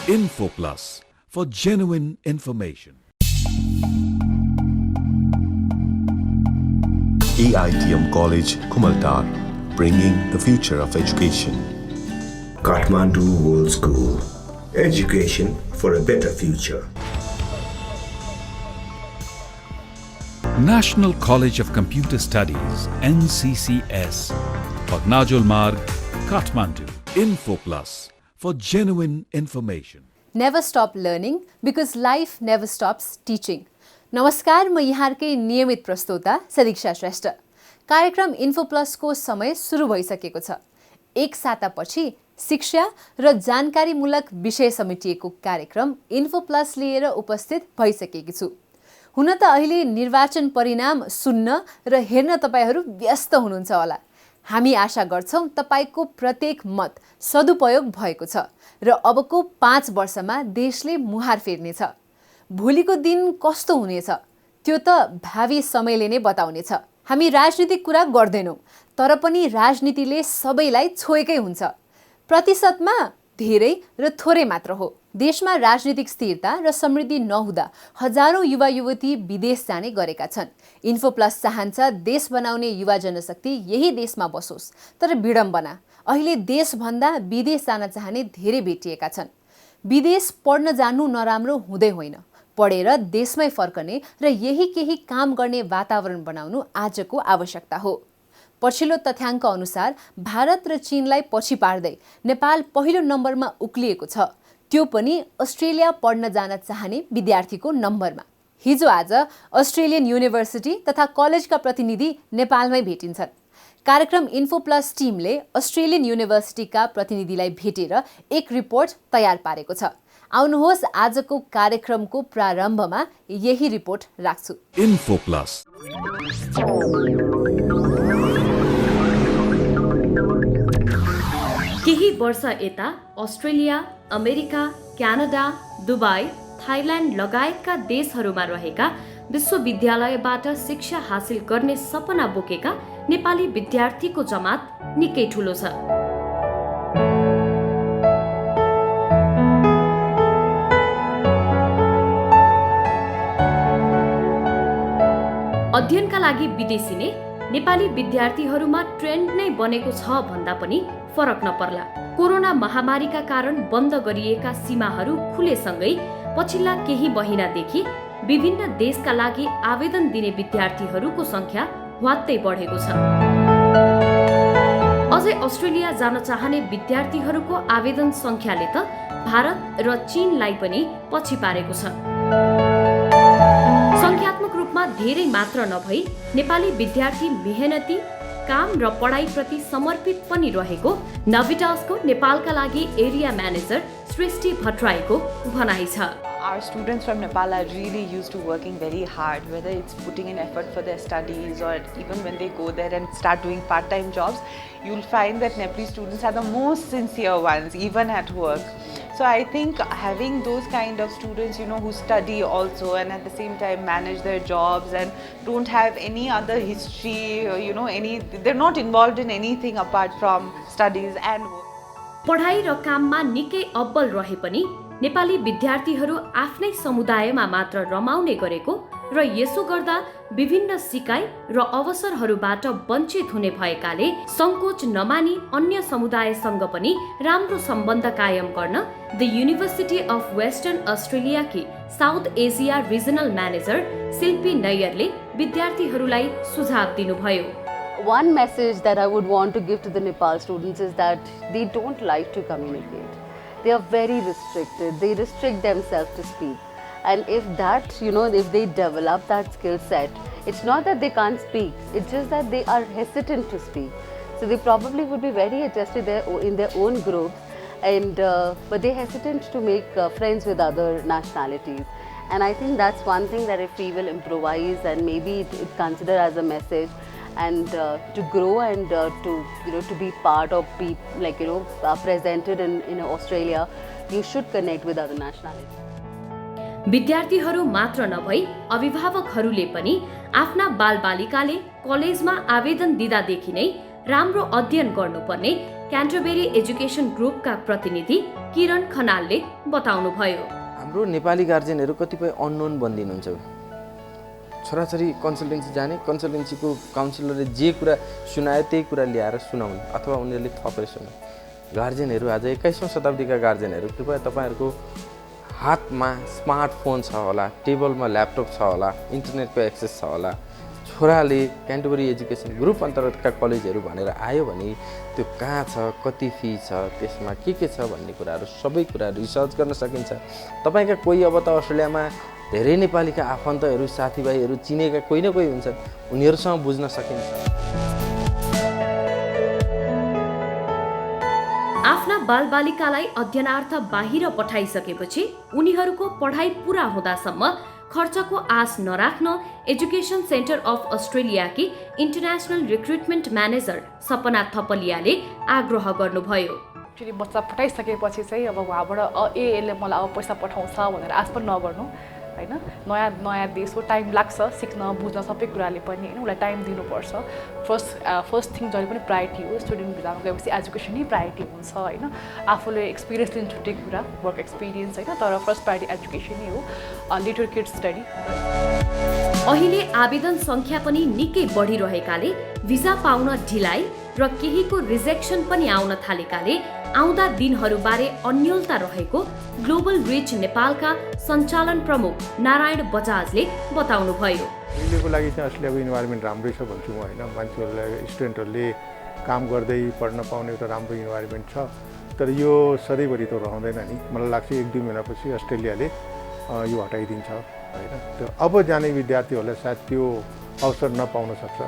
Info Plus for genuine information. EITM College, Kumaltar, bringing the future of education. Kathmandu World School, education for a better future. National College of Computer Studies, NCCS, Pagnajul Marg, Kathmandu. Info Plus for genuine information. Never stop learning because life never stops teaching. नमस्कार, म यहाँकै नियमित प्रस्तोता सदीक्षा श्रेष्ठ। कार्यक्रम info प्लसको समय सुरु भइसकेको छ। एक सातापछि शिक्षा र जानकारीमूलक विषय समेटिएको कार्यक्रम इन्फो प्लस लिएर उपस्थित भइसकेकी छु। हुन त अहिले निर्वाचन परिणाम सुन्न र हेर्न तपाईहरू व्यस्त हुनुहुन्छ होला। हामी आशा गर्छौं तपाईको प्रत्येक मत सदुपयोग भएको छ र अबको 5 वर्षमा देशले मुहार फेर्नेछ। भोलिको दिन कस्तो हुनेछ त्यो त भावी समयले नै बताउनेछ। हामी राजनीतिक कुरा गर्दैनौं, तर पनि राजनीतिले सबैलाई छोएकै हुन्छ। प्रतिशतमा धेरै र थोरै मात्र हो। देशमा राजनीतिक स्थिरता र समृद्धि नहुँदा हजारौं युवा युवती विदेश जाने गरेका छन्। इन्फो प्लस चाहन्छ देश बनाउने युवा जनशक्ति यही देशमा बसोस्, तर विडम्बना अहिले देशभन्दा विदेश जान चाहने धेरै भेटिएका छन्। विदेश पढ्न जानु नराम्रो हुँदै होइन, पढेर देशमै फर्कने र यही केही काम गर्ने वातावरण बनाउनु आजको आवश्यकता हो। पछिल्लो तथ्याङ्क अनुसार भारत र चीनलाई पछि पार्दै नेपाल पहिलो नम्बरमा उक्लिएको छ, त्यो पनि अस्ट्रेलिया पढ्न जान चाहने विद्यार्थीको नम्बरमा। हिजो आज अस्ट्रेलियन युनिभर्सिटी तथा कलेजका प्रतिनिधि नेपालमै भेटिन्छन्। कार्यक्रम इन्फो प्लस टिमले अस्ट्रेलियन युनिभर्सिटीका प्रतिनिधिलाई भेटेर एक रिपोर्ट तयार पारेको छ। आउनुहोस् आजको कार्यक्रमको प्रारम्भमा यही रिपोर्ट राख्छु। Info Plus. केही वर्ष यता Australia, America, Canada, Dubai, Thailand लगायतका देशहरूमा रहेका विश्वविद्यालयबाट शिक्षा हासिल गर्ने सपना बोकेका नेपाली विद्यार्थीको जमात निकै ठूलो छ। अध्ययनका लागि विदेशी नै नेपाली विद्यार्थीहरूमा ट्रेन्ड नै बनेको छ भन्दा पनि फरक नपर्ला। कोरोना महामारीका कारण बन्द गरिएका सीमाहरू खुलेसँगै पछिल्ला केही महिनादेखि विभिन्न देशका लागि आवेदन दिने विद्यार्थीहरूको संख्या ह्वात्तै बढेको छ। अझै अस्ट्रेलिया जान चाहने विद्यार्थीहरूको आवेदन संख्याले त भारत र चीनलाई पनि पछि पारेको छ। संख्यात्मक रूपमा धेरै मात्र नभई नेपाली विद्यार्थी मेहनती, काम र पढाइप्रति समर्पित पनि रहेको नभिटासको नेपालका लागि एरिया म्यानेजर सृष्टि भट्टराईको भनाइ छ। Our students from Nepal are really used to working very hard, whether it's putting in effort for their studies or even when they go there and start doing part-time jobs. You'll find that Nepali students are the most sincere ones, even at work. So I think having those kind of students, who study also and at the same time manage their jobs and don't have any other history, they're not involved in anything apart from studies and work. पढाइ र काममा निकै अब्बल रहे पनि नेपाली विद्यार्थीहरू आफ्नै समुदायमा मात्र रमाउने गरेको र यसो गर्दा विभिन्न सिकाइ र अवसरहरूबाट वञ्चित हुने भएकाले संकोच नमानी अन्य समुदायसँग पनि राम्रो सम्बन्ध कायम गर्न द युनिभर्सिटी अफ वेस्टर्न अस्ट्रेलियाकी south Asia regional manager Shilpi नैयरले विद्यार्थीहरूलाई सुझाव दिनुभयो। One message that I would want to give to the Nepal students is that they don't like to communicate. They are very restricted. They restrict themselves to speak. And if that, if they develop that skill set, it's not that they can't speak. It's just that they are hesitant to speak. So they probably would be very adjusted in their own groups, and but they're hesitant to make friends with other nationalities. And I think that's one thing that if we will improvise and maybe consider as a message, and to grow and to be part of presented in Australia, you should connect with other nationalities. विद्यार्थीहरू मात्र नभई अभिभावकहरूले पनि आफ्ना बालबालिकाले कलेजमा आवेदन दिँदादेखि नै राम्रो अध्ययन गर्नुपर्ने क्यान्टरबेरी एजुकेसन ग्रुपका प्रतिनिधि किरण खनालले बताउनुभयो। हाम्रो नेपाली गार्जेनहरू कतिपय अननोन बनिदिनुहुन्छ। छोराछोरी कन्सल्टेन्सी जाने, कन्सल्टेन्सीको काउन्सिलरले जे कुरा सुनायो त्यही कुरा ल्याएर सुनाउने अथवा उनीहरूले थपेर सुनाउने। गार्जेनहरू आज 21औं शताब्दीका गार्जेनहरू कृपया तपाईँहरूको हातमा स्मार्टफोन छ होला, टेबलमा ल्यापटप छ होला, इन्टरनेटको एक्सेस छ होला। छोराले क्यान्टरबेरी एजुकेसन ग्रुप अन्तर्गतका कलेजहरू भनेर आयो भने त्यो कहाँ छ, कति फी छ, त्यसमा के छ भन्ने कुराहरू सबै कुराहरू रिसर्च गर्न सकिन्छ। तपाईँका कोही अब त अस्ट्रेलियामा धेरै नेपालीका आफन्तहरू, साथीभाइहरू, चिनेका कोही न कोही हुन्छन्, उनीहरूसँग बुझ्न सकिन्छ। आफ्ना बालबालिकालाई अध्ययनार्थ बाहिर पठाइसकेपछि उनीहरूको पढाइ पूरा हुँदासम्म खर्चको आश नराख्न एजुकेसन सेन्टर अफ अस्ट्रेलियाकी इन्टरनेसनल रिक्रुटमेन्ट म्यानेजर सपना थपलियाले आग्रह गर्नुभयो। एक्चुअली बच्चा पठाइसकेपछि चाहिँ अब उहाँबाट यसले मलाई अब पैसा पठाउँछ भनेर आश पनि नगर्नु हैन। नयाँ देश हो, टाइम लाग्छ सिक्न बुझ्न सबै कुराले पनि हैन। उसलाई टाइम दिनुपर्छ। फर्स्ट थिङ जहिले पनि प्रायोरिटी हो। स्टुडेन्ट भिजामा गएपछि एजुकेसन नै प्रायोरिटी हुन्छ हैन। आफूले एक्सपिरियन्स लिनु छुट्टै कुरा, वर्क एक्सपिरियन्स हैन, तर फर्स्ट प्रायोरिटी एजुकेसन नै हो। Letter kid study. अहिले आवेदन सङ्ख्या पनि निकै बढिरहेकाले भिजा पाउन ढिलाइ र केहीको रिजेक्सन पनि आउन थालेकाले आउँदा दिनहरूबारे अन्योलता रहेको ग्लोबल रिच नेपालका सञ्चालन प्रमुख नारायण बजाजले बताउनुभयो। अहिलेको लागि चाहिँ अस्ट्रेलियाको इन्भाइरोमेन्ट राम्रै छ भन्छु म होइन। मान्छेहरूलाई, स्टुडेन्टहरूले काम गर्दै पढ्न पाउने एउटा राम्रो इन्भाइरोमेन्ट छ। तर यो सधैँभरि त रहँदैन नि। मलाई लाग्छ 1-2 महिनापछि अस्ट्रेलियाले यो हटाइदिन्छ होइन। त्यो अब जाने विद्यार्थीहरूलाई सायद त्यो अवसर नपाउन सक्छ।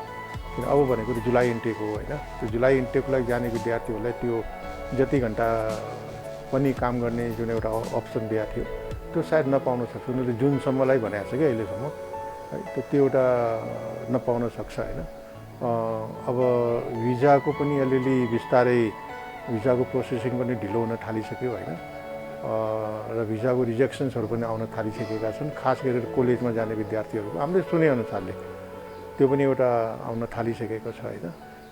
किन अब भनेको त जुलाई इन्टेक हो होइन। त्यो जुलाई इन्टेकको लागि जाने विद्यार्थीहरूलाई त्यो जति घन्टा पनि काम गर्ने जुन एउटा अप्सन दिएको थियो त्यो सायद नपाउन सक्छ। उनीहरूले जुनसम्मलाई भनेको छ कि अहिलेसम्म है, त्यो एउटा नपाउन सक्छ होइन। अब भिजाको पनि अलिअलि बिस्तारै भिजाको प्रोसेसिङ पनि ढिलो हुन थालिसक्यो होइन। र भिजाको रिजेक्सन्सहरू पनि आउन थालिसकेका छन्। खास गरेर कलेजमा जाने विद्यार्थीहरूको हामीले सुनेअनुसारले त्यो पनि एउटा आउन थालिसकेको छ होइन।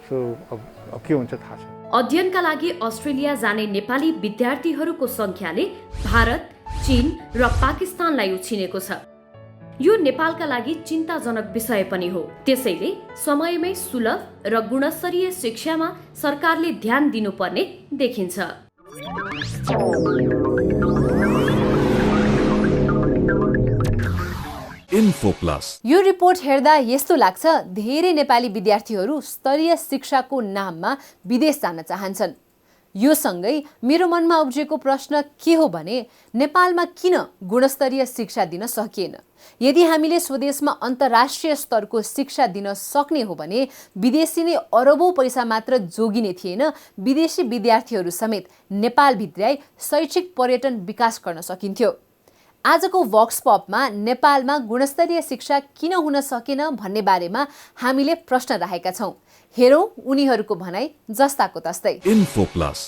सो अब के हुन्छ थाहा छैन। अध्ययनका लागि अस्ट्रेलिया जाने नेपाली विद्यार्थीहरूको सङ्ख्याले भारत, चीन र पाकिस्तानलाई उछिनेको छ। यो नेपालका लागि चिन्ताजनक विषय पनि हो। त्यसैले समयमै सुलभ र गुणस्तरीय शिक्षामा सरकारले ध्यान दिनुपर्ने देखिन्छ। यो रिपोर्ट हेर्दा यस्तो लाग्छ धेरै नेपाली विद्यार्थीहरू स्तरीय शिक्षाको नाममा विदेश जान चाहन्छन्। यो सँगै मेरो मनमा उब्जेको प्रश्न के हो भने नेपालमा किन गुणस्तरीय शिक्षा दिन सकिएन? यदि हामीले स्वदेशमा अन्तर्राष्ट्रिय स्तरको शिक्षा दिन सक्ने हो भने विदेशी नै अरबौं पैसा मात्र जोगिने थिएन, विदेशी विद्यार्थीहरू समेत नेपालभित्रै शैक्षिक पर्यटन विकास गर्न सकिन्थ्यो। आजको भक्स पपमा नेपालमा गुणस्तरीय शिक्षा किन हुन सकेन भन्ने बारेमा हामीले प्रश्न राखेका छौं। हेरौं उनीहरूको भनाई जस्ताको तस्तै। Info plus.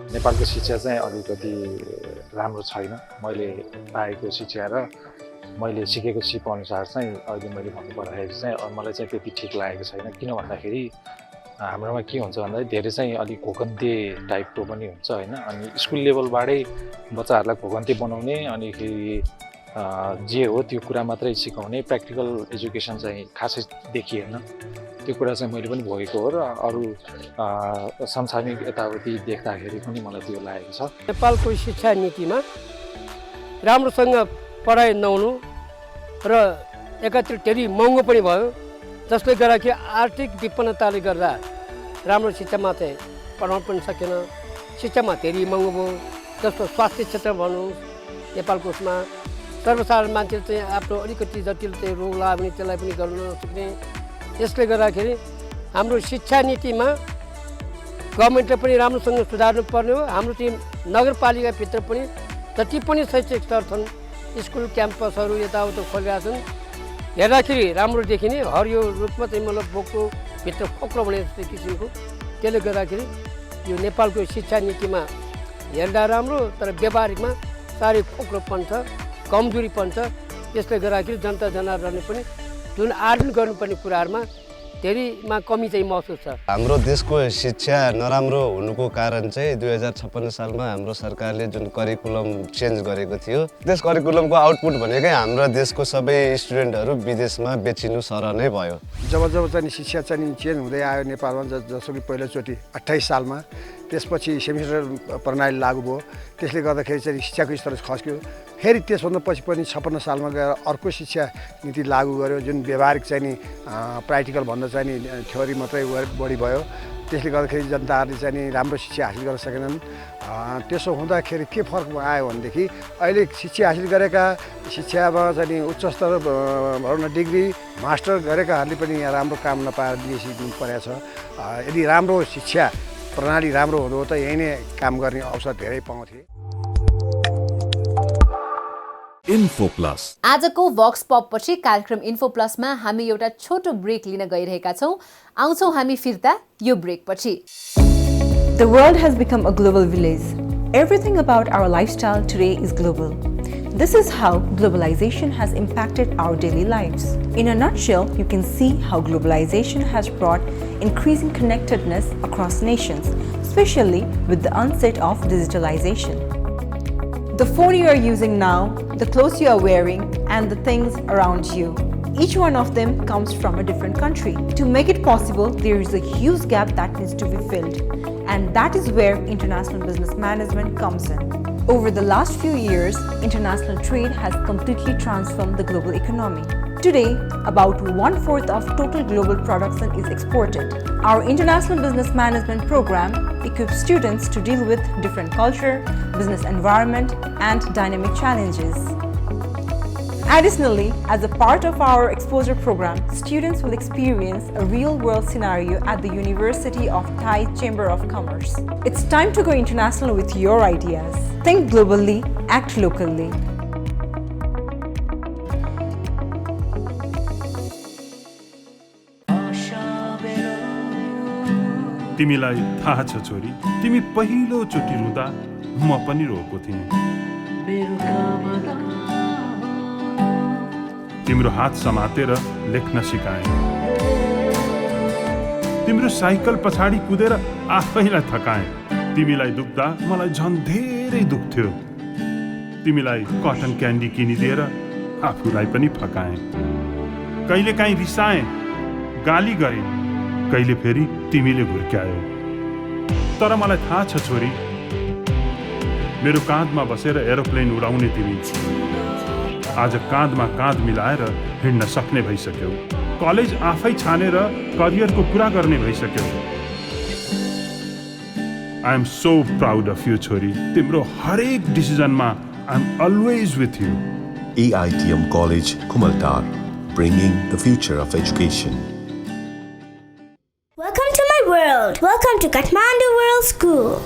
नेपालको शिक्षा चाहिँ अलिकति राम्रो छैन। मैले पाएको शिक्षा र मैले सिकेको सिप अनुसार चाहिँ अहिले मैले भन्नु पर्दाखेरि चाहिँ मलाई चाहिँ त्यति ठिक लागेको छैन। किन भन्दाखेरि हाम्रोमा के हुन्छ भन्दा धेरै चाहिँ अलिक घोकन्ते टाइपको पनि हुन्छ होइन। अनि स्कुल लेभलबाटै बच्चाहरूलाई घोकन्ते बनाउने, अनि जे हो त्यो कुरा मात्रै सिकाउने, प्र्याक्टिकल एजुकेसन चाहिँ खासै देखिएन। त्यो कुरा चाहिँ मैले पनि भोगेको हो र अरू संसारिक यताउति देख्दाखेरि पनि मलाई त्यो लागेको छ। नेपालको शिक्षा नीतिमा राम्रोसँग पढाइ नहुनु र एकातिर धेरै महँगो पनि भयो, जसले गर्दाखेरि आर्थिक विपन्नताले गर्दा राम्रो शिक्षामा चाहिँ पढाउन पनि सकेन। शिक्षामा धेरै महँगो भयो। जस्तो स्वास्थ्य क्षेत्र भनौँ, नेपालको उसमा सर्वसाधारण मान्छे चाहिँ आफ्नो अलिकति जटिल चाहिँ रोग लाग्यो भने त्यसलाई पनि गर्न नसक्ने। यसले गर्दाखेरि हाम्रो शिक्षा नीतिमा गभर्मेन्टले पनि राम्रोसँग सुधार्नु पर्ने हो। हाम्रो चाहिँ नगरपालिकाभित्र पनि जति पनि शैक्षिक स्थल छन्, स्कुल क्याम्पसहरू यताउता खोलिरहेका छन्, हेर्दाखेरि राम्रो देखिने, हरियो रूपमा चाहिँ मतलब बोक्रो भित्र खोक्रो भने जस्तो किसिमको। त्यसले गर्दाखेरि यो नेपालको शिक्षा नीतिमा हेर्दा राम्रो, तर व्यावहारिकमा साह्रै खोक्रोपन छ, कमजोरीपन छ। यसले गर्दाखेरि जनता जनार्दनले पनि जुन आर्जन गर्नुपर्ने कुराहरूमा धेरैमा कमी चाहिँ महसुस छ। हाम्रो देशको शिक्षा नराम्रो हुनुको कारण चाहिँ 2056 सालमा हाम्रो सरकारले जुन करिकुलम चेन्ज गरेको थियो, त्यस करिकुलमको आउटपुट भनेकै हाम्रो देशको सबै स्टुडेन्टहरू विदेशमा बेचिनु सर नै भयो। जब चाहिँ शिक्षा चाहिँ चेन्ज हुँदै आयो नेपालमा, जसो कि पहिलोचोटि 28 सालमा, त्यसपछि सेमिस्टर प्रणाली लागू भयो। त्यसले गर्दाखेरि चाहिँ शिक्षाको स्तर खस्क्यो। फेरि त्यसभन्दा पछि पनि 56 सालमा गएर अर्को शिक्षा नीति लागू गर्यो, जुन व्यवहारिक चाहिँ नि प्र्याक्टिकल भन्दा चाहिँ नि थ्योरी मात्रै बढी भयो। त्यसले गर्दाखेरि जनताहरूले चाहिँ नि राम्रो शिक्षा हासिल गर्न सकेनन्। त्यसो हुँदाखेरि के फरक आयो भनेदेखि अहिले शिक्षा हासिल गरेका, शिक्षामा चाहिँ नि उच्च स्तर भनौँ न डिग्री मास्टर गरेकाहरूले पनि यहाँ राम्रो काम नपाएर विदेशी दिनु परेको छ। यदि राम्रो शिक्षा प्रणाली राम्रो हुँदो त यही नै काम गर्ने अवसर धेरै पाउँथे। इन्फो प्लस आजको भक्स पप पछि कार्यक्रम इन्फो प्लसमा हामी एउटा छोटो ब्रेक लिन गइरहेका छौं। आउँछौं हामी फिर्ता यो ब्रेक पछि। The world has become a global village. Everything about our lifestyle today is global. This is how globalization has impacted our daily lives. In a nutshell, you can see how globalization has brought increasing connectedness across nations, especially with the onset of digitalization. The phone you are using now, the clothes you are wearing, and the things around you. Each one of them comes from a different country. To make it possible, there is a huge gap that needs to be filled, and that is where international business management comes in. Over the last few years, international trade has completely transformed the global economy. Today, about 1/4 of total global production is exported. Our international business management program equips students to deal with different culture, business environment, and dynamic challenges. Additionally, as a part of our exposure program, students will experience a real-world scenario at the University of Thai Chamber of Commerce. It's time to go international with your ideas. Think globally, act locally. तिमीलाई थाहा छ छोरी, तिमी पहिलो चोटि रुँदा म पनि रोएको थिएँ। तिम्रो हात समातेर लेख्न सिकाएँ। तिम्रो साइकल पछाडि कुदेर आफैलाई थकाएँ। तिमीलाई दुख्दा मलाई झन् धेरै दुख्थ्यो। तिमीलाई कटन क्यान्डी किनिदिएर आफूलाई पनि फकाएँ। कहिलेकाहीँ रिसाएँ, गाली गरेँ, कहिले फेरि तिमीले घुर्क्यायो। तर मलाई थाहा छ छोरी, मेरो काँधमा बसेर एरोप्लेन उडाउने तिमी आज काँधमा काँध मिलाएर हिँड्न सक्ने भइसक्यौ। कलेज आफै छानेर करियरको कुरा गर्ने भइसक्यौ। I am so proud of you छोरी। तिम्रो हरेक डिसिजनमा I am always with you. EITM College, Kumaltar, bringing the future of education. Welcome to my world. Welcome to Kathmandu World School.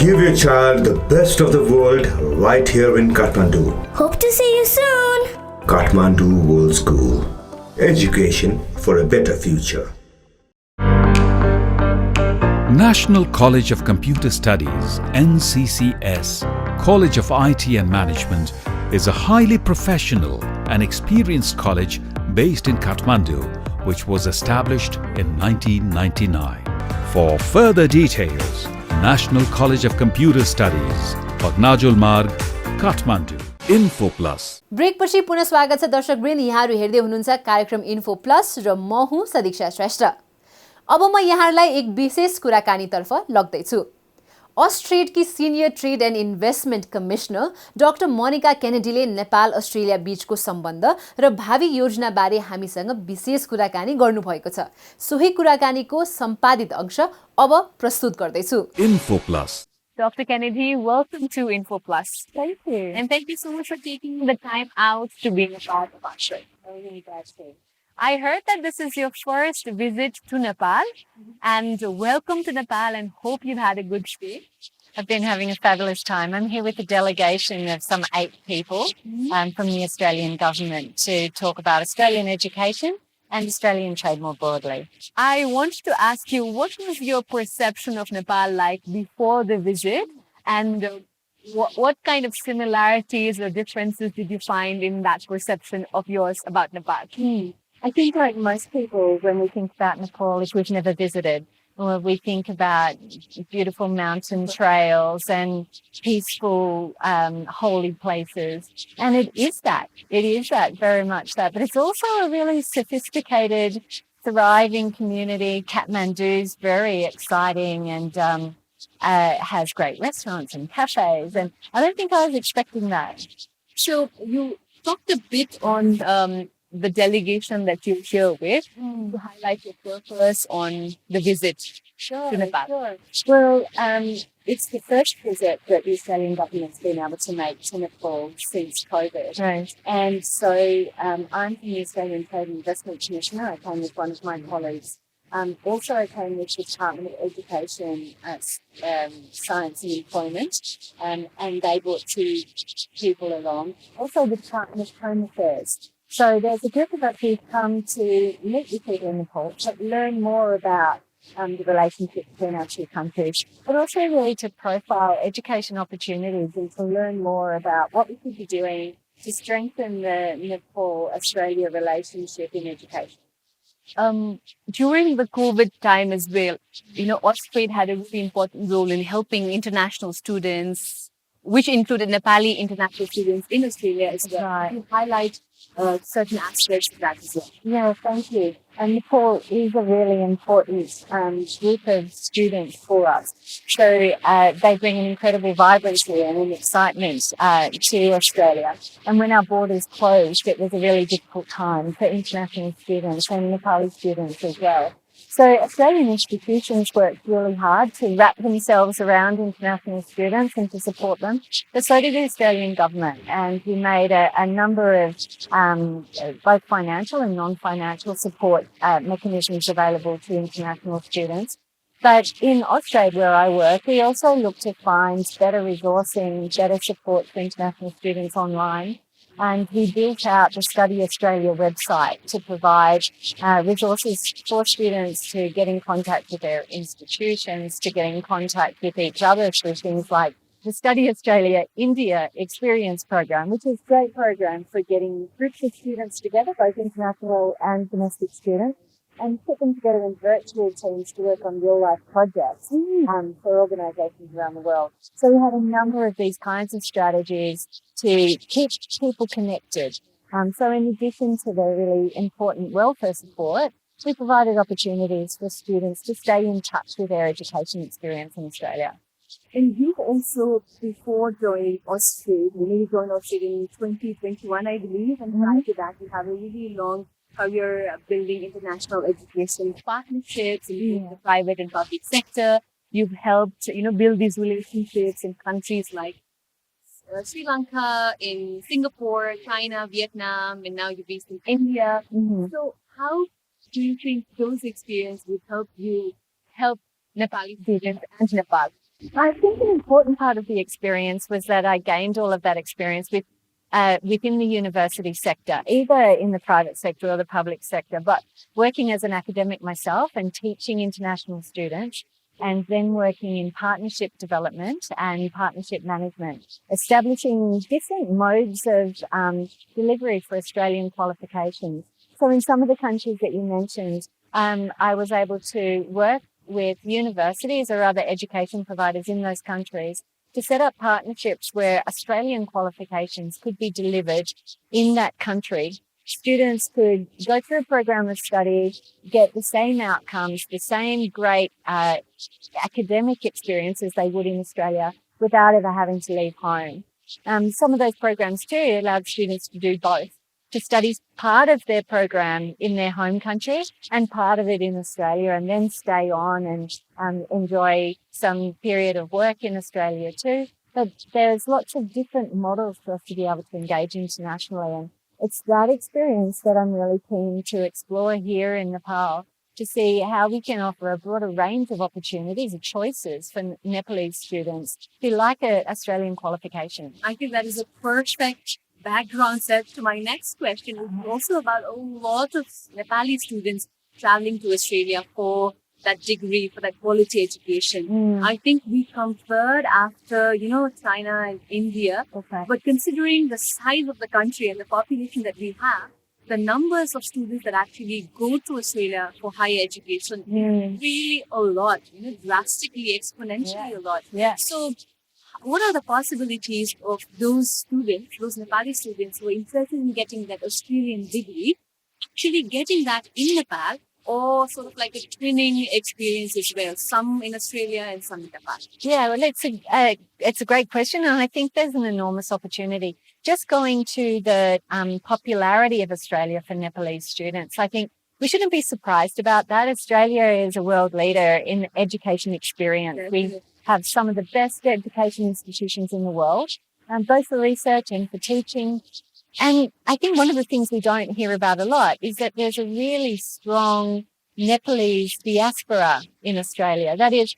Give your child the best of the world right here in Kathmandu. Hope to see you soon. Kathmandu World School. Education for a better future. National College of Computer Studies, NCCS, College of IT and Management, is a highly professional and experienced college based in Kathmandu, which was established in 1999. For further details, National College of Computer Studies, Pagnajul Marg, Kathmandu. Info plus break पछि पुनः स्वागत छ दर्शकवृन्द। यहाँहरू हेर्दै हुनुहुन्छ कार्यक्रम info plus र म हुँ सदीक्षा श्रेष्ठ। अब म यहाँहरूलाई एक विशेष कुराकानीतर्फ लग्दैछु। अस्ट्रेडकी senior trade and investment commissioner doctor Monica केनेडीले नेपाल अस्ट्रेलिया बीचको सम्बन्ध र भावी योजनाबारे हामीसँग विशेष कुराकानी गर्नुभएको छ। सोही कुराकानीको सम्पादित अंश अब प्रस्तुत गर्दैछु। Info plus. Dr. Kennedy, welcome to Info Plus. Thank you. And thank you so much for taking the time out to be a part of our show. I really glad to. I heard that this is your first visit to Nepal, and welcome to Nepal, and hope you've had a good stay. I've been having a fabulous time. I'm here with a delegation of some 8 people from the Australian government to talk about Australian education and Australian trade more broadly. I wanted to ask you, what was your perception of Nepal like before the visit, and what kind of similarities or differences did you find in that perception of yours about Nepal? I think like most people, when we think about Nepal, if we've never visited, or we think about beautiful mountain trails and peaceful, holy places. And it is that. It is that, very much that. But it's also a really sophisticated, thriving community. Kathmandu is very exciting and has great restaurants and cafes. And I don't think I was expecting that. So you talked a bit on the delegation that you're here with to highlight your purpose on the visit to Nepal. Well, it's the first visit that the Australian government's been able to make to Nepal since COVID. Right. And so I'm from the Australian Trade and Investment Commissioner. I came with one of my colleagues. Also, I came with the Department of Education, Science and Employment, and they brought 2 people along. Also, the Department of Home Affairs. So there's a group of us who've come to meet with people in Nepal, but learn more about the relationship between our 2 countries, but also really to profile education opportunities and to learn more about what we could be doing to strengthen the Nepal-Australia relationship in education. During the COVID time as well, Austrade had a really important role in helping international students, which included Nepali international students in Australia as well. Right. To highlight certain aspects of that as well. Yeah, thank you. And Nepal is a really important group of students for us. So they bring an incredible vibrancy and an excitement to Australia. And when our borders closed, it was a really difficult time for international students and Nepali students as well. So Australian institutions worked really hard to wrap themselves around international students and to support them. But so did the Australian government, and we made a number of both financial and non-financial support mechanisms available to international students. But in Australia, where I work, we also look to find better resourcing, better support for international students online. And we built out the Study Australia website to provide resources for students to get in contact with their institutions, to get in contact with each other through things like the Study Australia India Experience Program, which is a great program for getting groups of students together, both international and domestic students, and put them together in virtual teams to work on real-life projects for organisations around the world. So we have a number of these kinds of strategies to keep people connected. So in addition to the really important welfare support, we provided opportunities for students to stay in touch with their education experience in Australia. And you also, before joining Austrade, you joined Austrade in 2021, I believe, and prior to that, you have a really long career building international education partnerships in the private and public sector. You've helped, build these relationships in countries like Sri Lanka, in Singapore, China, Vietnam, and now you're based in India. So how do you think those experiences would help you help Nepali students and Nepal? I think an important part of the experience was that I gained all of that experience within the university sector, either in the private sector or the public sector, but working as an academic myself and teaching international students, and then working in partnership development and partnership management, establishing different modes of delivery for Australian qualifications. So in some of the countries that you mentioned, I was able to work with universities or other education providers in those countries to set up partnerships where Australian qualifications could be delivered in that country. Students could go through a program of study, get the same outcomes, the same great academic experience as they would in Australia without ever having to leave home. Some of those programs too allowed students to do both, to study part of their program in their home country and part of it in Australia, and then stay on and enjoy some period of work in Australia too. But there's lots of different models for us to be able to engage internationally, and it's that experience that I'm really keen to explore here in Nepal, to see how we can offer a broader range of opportunities, of choices for Nepalese students who like an Australian qualification. I think that is a perfect background set to my next question, which is also about a lot of Nepali students traveling to Australia for that degree, for that quality education. I think we come third after, China and India. Okay. But considering the size of the country and the population that we have, the numbers of students that actually go to Australia for higher education is really a lot, drastically, exponentially a lot. Yeah. So what are the possibilities of those students, those Nepali students who are interested in getting that Australian degree, actually getting that in Nepal, or sort of like a twinning experience as well, some in Australia and some in Nepal? Yeah, well, it's a great question, and I think there's an enormous opportunity. Just going to the popularity of Australia for Nepalese students, I think we shouldn't be surprised about that. Australia is a world leader in education experience. We have some of the best education institutions in the world, both for research and for teaching. And I think one of the things we don't hear about a lot is that there's a really strong Nepalese diaspora in Australia. That is,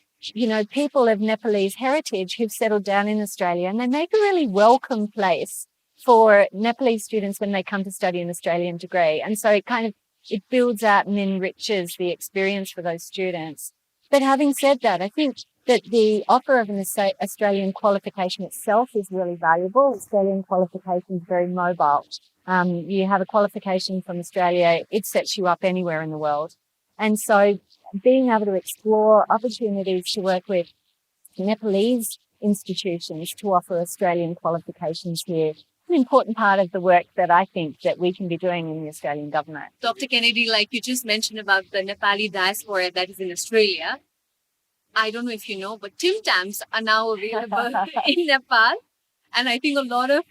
people of Nepalese heritage who've settled down in Australia, and they make a really welcome place for Nepalese students when they come to study an Australian degree. And so it builds out and enriches the experience for those students. But having said that, I think that the offer of an Australian qualification itself is really valuable. Australian qualification is very mobile. You have a qualification from Australia, it sets you up anywhere in the world. And so being able to explore opportunities to work with Nepalese institutions to offer Australian qualifications here is an important part of the work that I think that we can be doing in the Australian government. Dr. Kennedy, like you just mentioned about the Nepali diaspora that is in Australia, I don't know if you know, but Tim Tams are now available in Nepal. And I think a lot of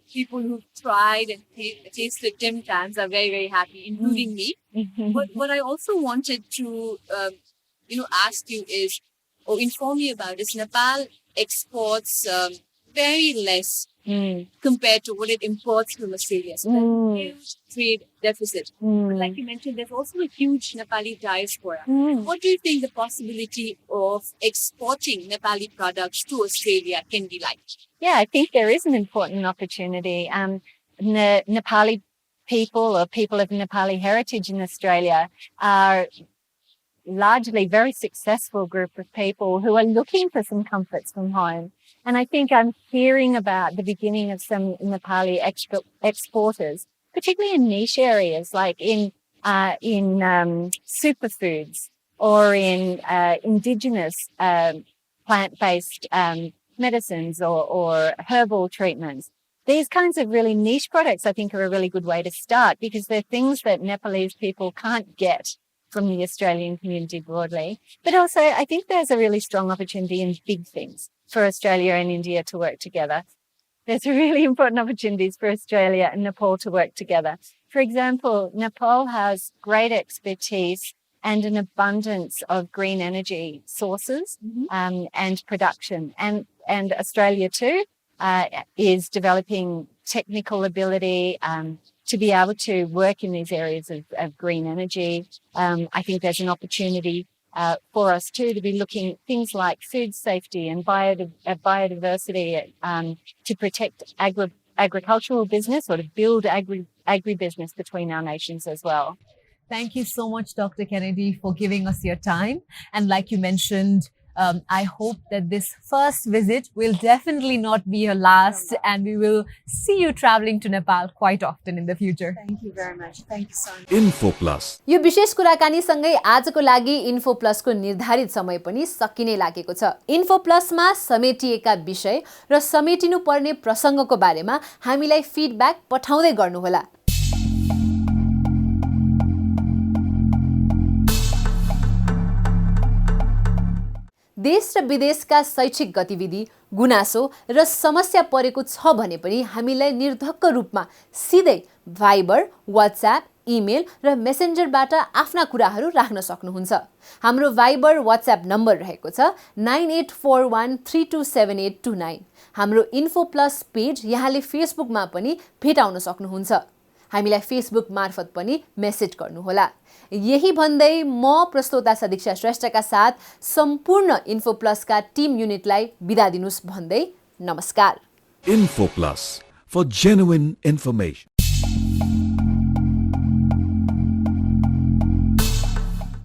people who've tried and tasted Tim Tams are very, very happy, including me. But what I also wanted to, ask you is, or inform you about is Nepal exports very less compared to what it imports from Australia. So there's a huge trade deficit. But like you mentioned, there's also a huge Nepali diaspora. What do you think the possibility of exporting Nepali products to Australia can be like? Yeah, I think there is an important opportunity. Nepali people or people of Nepali heritage in Australia are largely very successful group of people who are looking for some comforts from home. And I think I'm hearing about the beginning of some Nepali exporters, particularly in niche areas like in superfoods or in indigenous plant-based medicines or herbal treatments. These kinds of really niche products, I think, are a really good way to start because they're things that Nepalese people can't get from the Australian community broadly. But also, I think there's a really strong opportunity in big things for Australia and India to work together. There's really important opportunities for Australia and Nepal to work together. For example, Nepal has great expertise and an abundance of green energy sources and production. And Australia too is developing technical ability to be able to work in these areas of green energy. I think there's an opportunity for us too to be looking at things like food safety and biodiversity to protect agricultural business or to build agribusiness between our nations as well. Thank you so much, Dr. Kennedy, for giving us your time. And like you mentioned, I hope that this first visit will definitely not be your last and we will see you traveling to Nepal quite often in the future. Thank you very much. Thank you so much. Info Plus. यो विशेष कुराकानी सँगै आजको लागि info प्लसको निर्धारित समय पनि सकिने लागेको छ। इन्फो प्लसमा समेटिएका विषय र समेटिनु पर्ने प्रसंगको बारेमा हामीलाई फिडब्याक पठाउँदै गर्नुहोला। देश र विदेशका शैक्षिक गतिविधि, गुनासो र समस्या परेको छ भने पनि हामीलाई निर्धक्क रूपमा सिधै भाइबर, व्हाट्सएप, इमेल र मेसेन्जरबाट आफ्ना कुराहरू राख्न सक्नुहुन्छ। हाम्रो भाइबर व्हाट्सएप नम्बर रहेको छ 9841327829। हाम्रो इन्फो प्लस पेज यहाँले फेसबुकमा पनि भेटाउन सक्नुहुन्छ। हामीलाई फेसबुक मार्फत पनि मेसेज गर्नुहोला। यही भन्दै म प्रस्तोता सदीक्षा श्रेष्ठका साथ सम्पूर्ण इन्फो प्लसका टिम युनिटलाई बिदा दिनुस् भन्दै नमस्कार। Info Plus for genuine information.